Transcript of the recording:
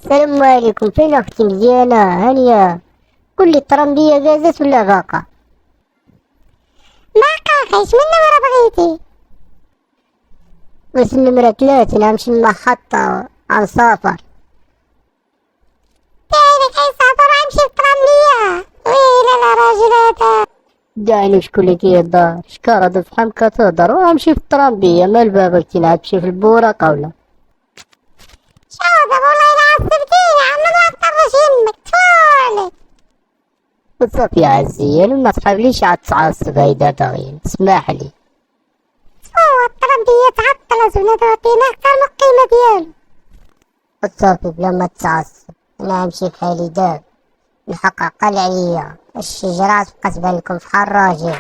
السلام عليكم، فين اختي مزيانة هانية؟ قولي الطرمبية جازت ولا باقا؟ باقا خيش من نمرة بغيتي؟ بس النمرة 3 نمشي المحطة على سافر. تايلك اي سافر امشي الطرمبية. ويلي لا راجل هذا. دعني شكون اللي كيهضر، شكارة دفحة كتهضر وامشي في الطرمبية مال بابك تلعب شي في البوراقة ولا؟ شاطر والله لا عصبتيني عم ما نطرش يمك تفولي. بصافي يا عزيز ما تحاوليش عاد تعصب هيدا دغيا، اسمحلي. هو الطرمبية تعطل زبنة تعطينا اكتر من القيمة ديالو. بصافي بلا ما تعصب، انا نمشي في حالي داب، الحق عقل عليا، الشجرات بقات تبان لكم فحال راجل.